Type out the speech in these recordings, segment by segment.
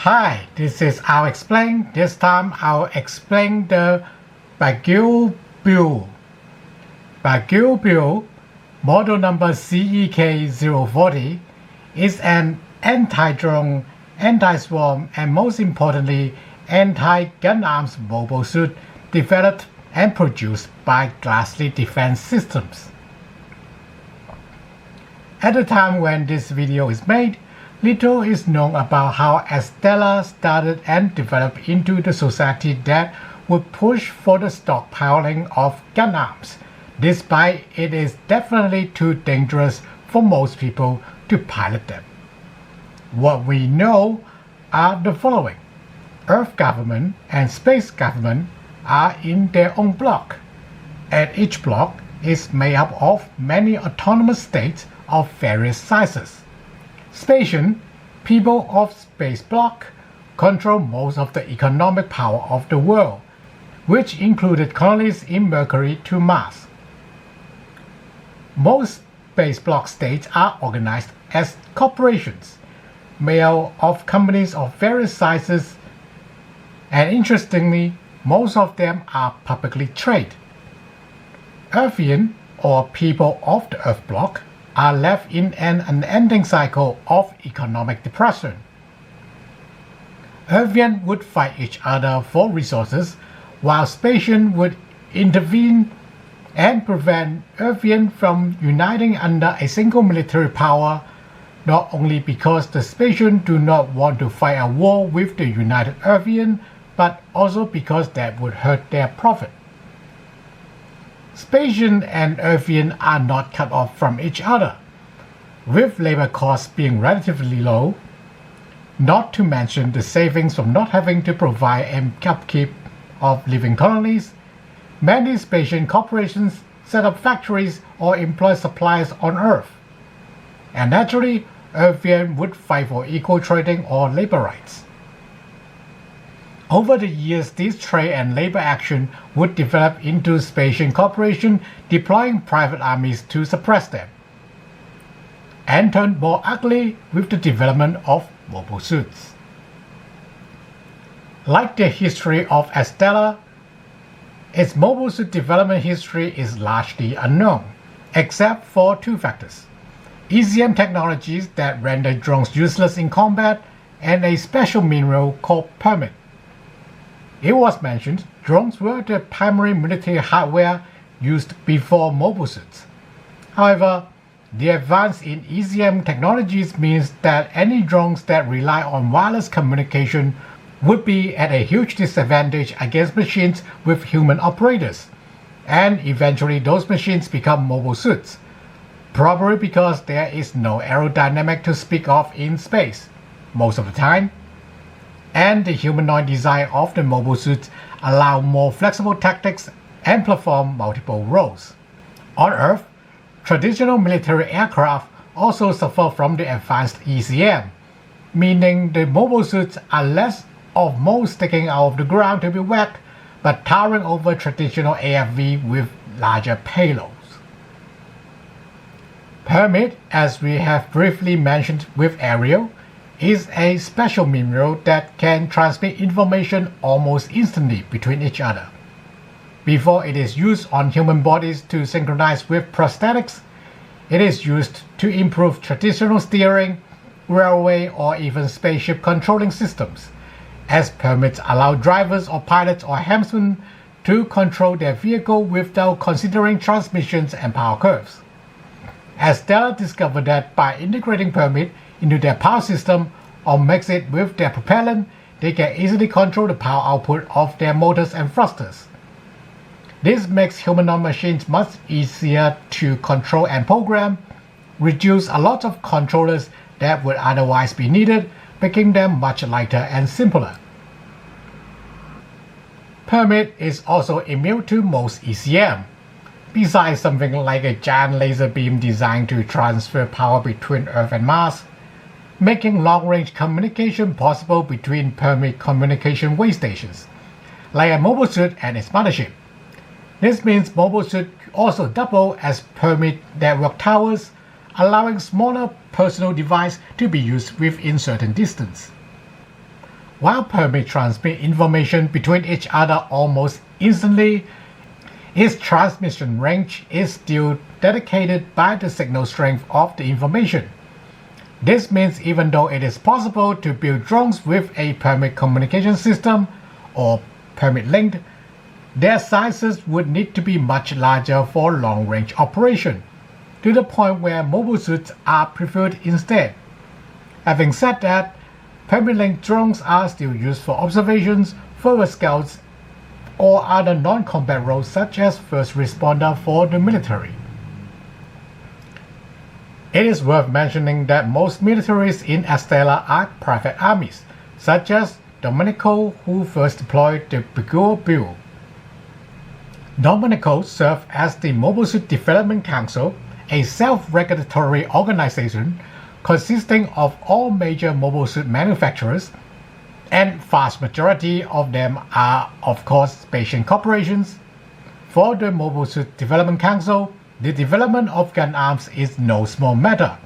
Hi, this is I'll Explain. This time I'll explain the Beguir build. Beguir build, model number CEK-040, is an anti-drone, anti-swarm, and most importantly, anti-gun arms mobile suit developed and produced by Glassly Defense Systems. At the time when this video is made, little is known about how Estella started and developed into the society that would push for the stockpiling of gun arms, despite it is definitely too dangerous for most people to pilot them. What we know are the following. Earth government and space government are in their own block, and each block is made up of many autonomous states of various sizes. Spacian, people of space bloc, control most of the economic power of the world, which included colonies in Mercury to Mars. Most space bloc states are organized as corporations, made up of companies of various sizes, and interestingly, most of them are publicly traded. Earthian, or people of the Earth bloc, are left in an unending cycle of economic depression. Earthian would fight each other for resources, while Spacian would intervene and prevent Earthian from uniting under a single military power, not only because the Spacian do not want to fight a war with the united Earthian, but also because that would hurt their profit. Spacian and Earthian are not cut off from each other, with labor costs being relatively low, not to mention the savings from not having to provide and upkeep of living colonies. Many Spacian corporations set up factories or employ suppliers on Earth, and naturally, Earthian would fight for equal trading or labor rights. Over the years, this trade and labor action would develop into Spacian Corporation deploying private armies to suppress them, and turned more ugly with the development of mobile suits. Like the history of Estella, its mobile suit development history is largely unknown, except for two factors: ECM technologies that render drones useless in combat, and a special mineral called permit. It was mentioned drones were the primary military hardware used before mobile suits. However, the advance in ECM technologies means that any drones that rely on wireless communication would be at a huge disadvantage against machines with human operators, and eventually those machines become mobile suits, probably because there is no aerodynamic to speak of in space most of the time, and the humanoid design of the mobile suits allow more flexible tactics and perform multiple roles. On Earth, traditional military aircraft also suffer from the advanced ECM, meaning the mobile suits are less of moles sticking out of the ground to be whacked, but towering over traditional AFV with larger payloads. Permit, as we have briefly mentioned with Ariel, is a special mineral that can transmit information almost instantly between each other. Before it is used on human bodies to synchronize with prosthetics, it is used to improve traditional steering, railway, or even spaceship controlling systems, as permits allow drivers or pilots or helmsmen to control their vehicle without considering transmissions and power curves. Estella discovered that by integrating permit into their power system or mix it with their propellant, they can easily control the power output of their motors and thrusters. This makes humanoid machines much easier to control and program, reduce a lot of controllers that would otherwise be needed, making them much lighter and simpler. Permit is also immune to most ECM, besides something like a giant laser beam designed to transfer power between Earth and Mars, making long-range communication possible between permit communication way stations, like a mobile suit and its mothership. This means mobile suit also double as permit network towers, allowing smaller personal devices to be used within certain distance. While permits transmit information between each other almost instantly, its transmission range is still dedicated by the signal strength of the information. This means even though it is possible to build drones with a permit communication system or permit link, their sizes would need to be much larger for long-range operation, to the point where mobile suits are preferred instead. Having said that, permit-linked drones are still used for observations, further scouts, or other non-combat roles such as first responder for the military. It is worth mentioning that most militaries in Estella are private armies, such as Dominico, who first deployed the Beguir build. Dominico served as the Mobile Suit Development Council, a self-regulatory organization consisting of all major mobile suit manufacturers, and vast majority of them are of course Spacian corporations. For the Mobile Suit Development Council, the development of gun arms is no small matter.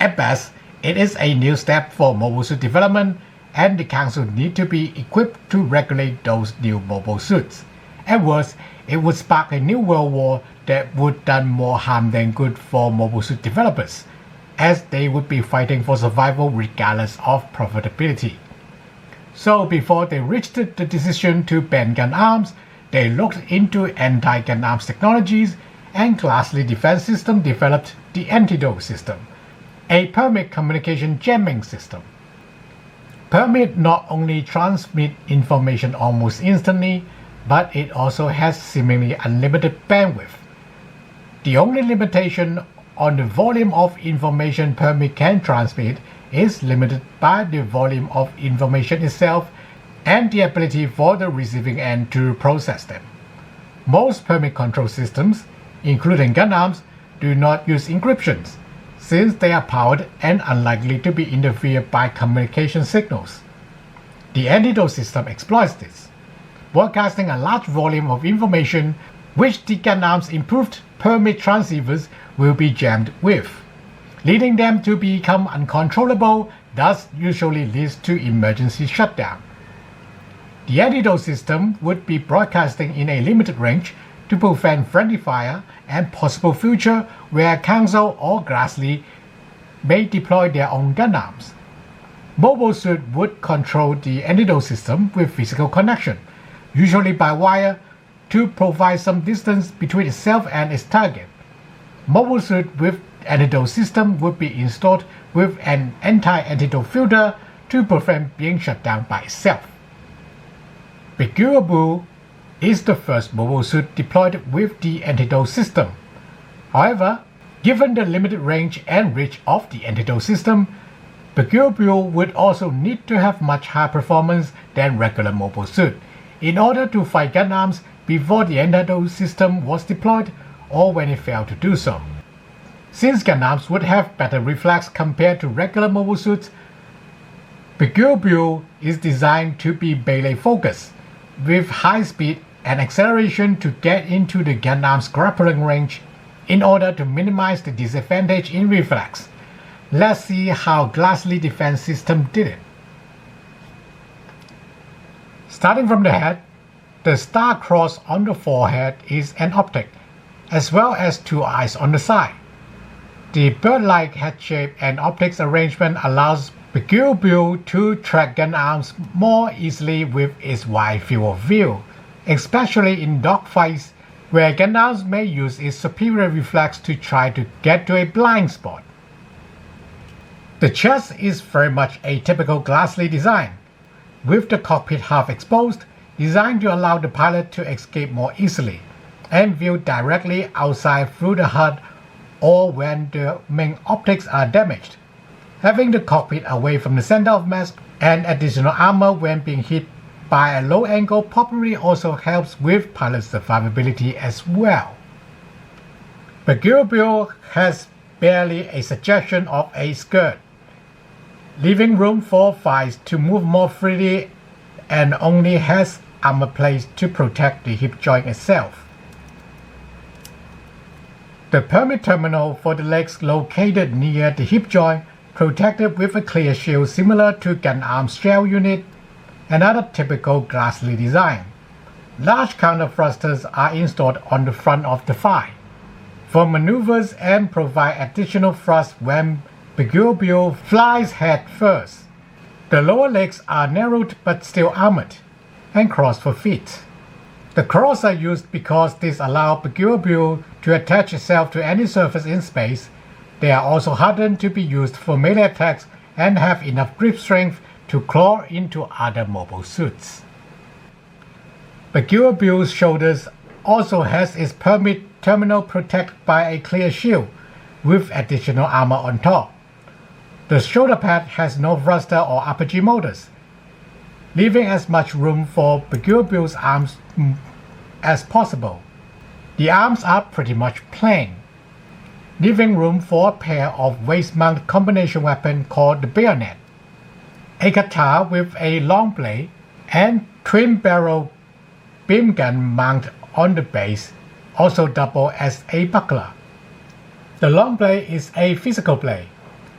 At best, it is a new step for mobile suit development, and the council need to be equipped to regulate those new mobile suits. At worst, it would spark a new world war that would do more harm than good for mobile suit developers, as they would be fighting for survival regardless of profitability. So before they reached the decision to ban gun arms, they looked into anti-gun arms technologies, and Glassly Defense System developed the Antidote system, a permit communication jamming system. Permit not only transmit information almost instantly, but it also has seemingly unlimited bandwidth. The only limitation on the volume of information permit can transmit is limited by the volume of information itself and the ability for the receiving end to process them. Most permit control systems, including gun arms, do not use encryptions, since they are powered and unlikely to be interfered by communication signals. The Antidote system exploits this, broadcasting a large volume of information which the gun arms' improved permit transceivers will be jammed with, leading them to become uncontrollable, thus usually leads to emergency shutdown. The Antidote system would be broadcasting in a limited range to prevent friendly fire and possible future where Council or Glassly may deploy their own gun arms. Mobile Suit would control the Antidote system with physical connection, usually by wire, to provide some distance between itself and its target. Mobile Suit with Antidote system would be installed with an anti-antidote filter to prevent being shut down by itself. Beguir is the first mobile suit deployed with the Antidote system. However, given the limited range and reach of the Antidote system, Beguir would also need to have much higher performance than regular mobile suit in order to fight gun arms before the Antidote system was deployed or when it failed to do so. Since gun arms would have better reflex compared to regular mobile suits, Beguir is designed to be melee focused, with high speed and acceleration to get into the gun arm's grappling range in order to minimize the disadvantage in reflex. Let's see how Glassly Defense System did it. Starting from the head, the star cross on the forehead is an optic, as well as two eyes on the side. The bird-like head shape and optics arrangement allows Beguir to track gun arms more easily with its wide field of view, especially in dogfights where gun arms may use its superior reflex to try to get to a blind spot. The chest is very much a typical Glassly design, with the cockpit half exposed, designed to allow the pilot to escape more easily, and view directly outside through the HUD or when the main optics are damaged. Having the cockpit away from the center of mass and additional armor when being hit by a low angle probably also helps with pilot survivability as well. Beguir has barely a suggestion of a skirt, leaving room for thighs to move more freely, and only has armor plates to protect the hip joint itself. The permit terminal for the legs located near the hip joint, protected with a clear shield similar to gun arm shell unit, another typical Ghastly design. Large counter thrusters are installed on the front of the thigh for maneuvers and provide additional thrust when Beguir flies head first. The lower legs are narrowed but still armored and crossed for feet. The claws are used because these allow Beguir to attach itself to any surface in space. They are also hardened to be used for melee attacks and have enough grip strength to claw into other mobile suits. Beguir's shoulders also has its permit terminal protected by a clear shield with additional armor on top. The shoulder pad has no thruster or RPG motors, leaving as much room for Beguir's arms as possible. The arms are pretty much plain, leaving room for a pair of waist-mount combination weapon called the bayonet, a katana with a long blade, and twin-barrel beam gun mounted on the base, also double as a buckler. The long blade is a physical blade.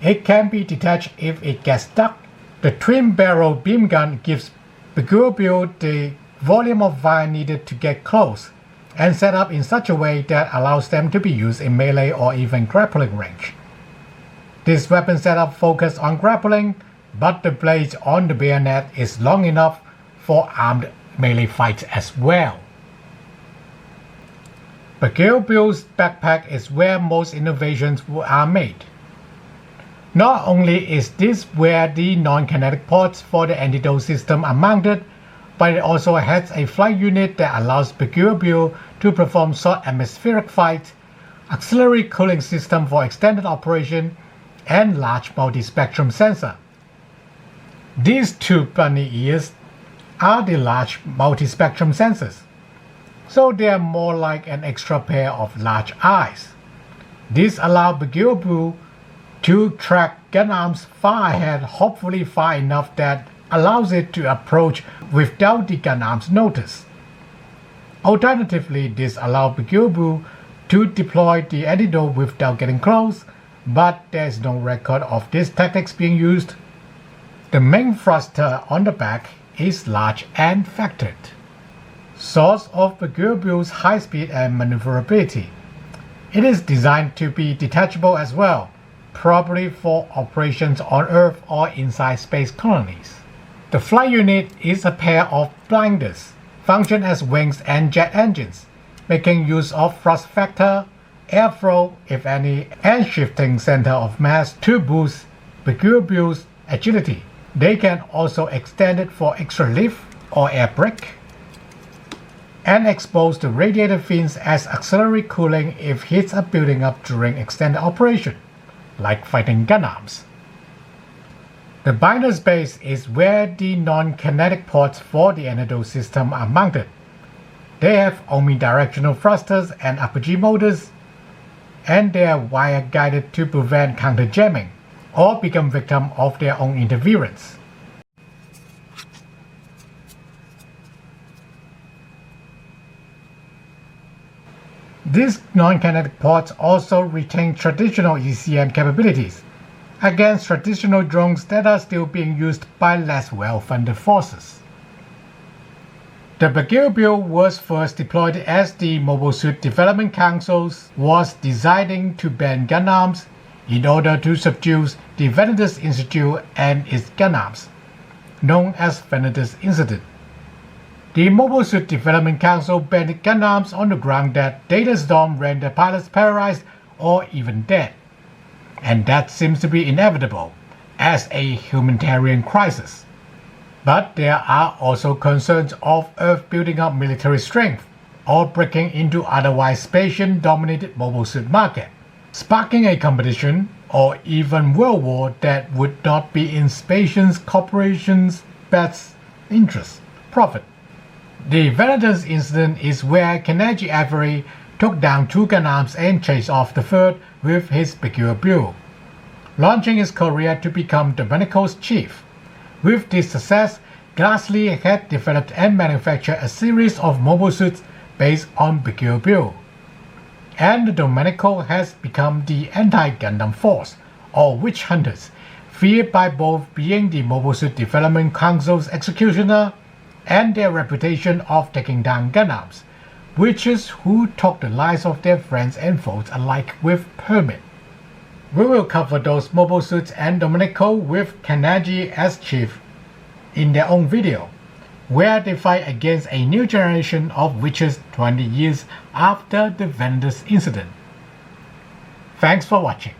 It can be detached if it gets stuck. The twin-barrel beam gun gives Beguir the volume of fire needed to get close, and set up in such a way that allows them to be used in melee or even grappling range. This weapon setup focuses on grappling, but the blade on the bayonet is long enough for armed melee fights as well. Beguir's backpack is where most innovations are made. Not only is this where the non-kinetic ports for the Antidote system are mounted, but it also has a flight unit that allows Beguir to perform short atmospheric flight, auxiliary cooling system for extended operation, and large multi-spectrum sensor. These two bunny ears are the large multi-spectrum sensors, so they are more like an extra pair of large eyes. These allow Beguir to track gun arms far ahead, hopefully far enough that allows it to approach without the gun arms notice. Alternatively, this allows Beguir to deploy the Antidote without getting close, but there is no record of this tactics being used. The main thruster on the back is large and factored. Source of Beguir's high speed and maneuverability. It is designed to be detachable as well, probably for operations on Earth or inside space colonies. The flight unit is a pair of blinders, function as wings and jet engines, making use of thrust vector, airflow, if any, and shifting center of mass to boost Beguir's agility. They can also extend it for extra lift or air brake, and expose the radiator fins as auxiliary cooling if heats are building up during extended operation, like fighting gun arms. The binder's base is where the non-kinetic ports for the Antidote system are mounted. They have omnidirectional thrusters and RPG motors, and they are wire guided to prevent counter-jamming or become victim of their own interference. These non-kinetic ports also retain traditional ECM capabilities against traditional drones that are still being used by less well-funded forces. The Beguir was first deployed as the Mobile Suit Development Council was deciding to ban gun arms in order to subdue the Venatus Institute and its gun arms, known as Venatus Incident. The Mobile Suit Development Council banned gun arms on the ground that data storm render pilots paralyzed or even dead, and that seems to be inevitable as a humanitarian crisis. But there are also concerns of Earth building up military strength or breaking into otherwise Spacian-dominated mobile suit market, sparking a competition or even world war that would not be in Spacian's corporation's best interest, profit. The Venatus incident is where Kenichi Avery took down two gun arms and chased off the third with his Beguir, launching his career to become Dominico's chief. With this success, Ghastly had developed and manufactured a series of mobile suits based on Beguir, and Dominico has become the anti-Gundam force, or witch hunters, feared by both being the Mobile Suit Development Council's executioner and their reputation of taking down gun arms, witches who took the lives of their friends and foes alike with permit. We will cover those mobile suits and Dominico with Kanagi as chief in their own video, where they fight against a new generation of witches 20 years after the Vendors incident. Thanks for watching.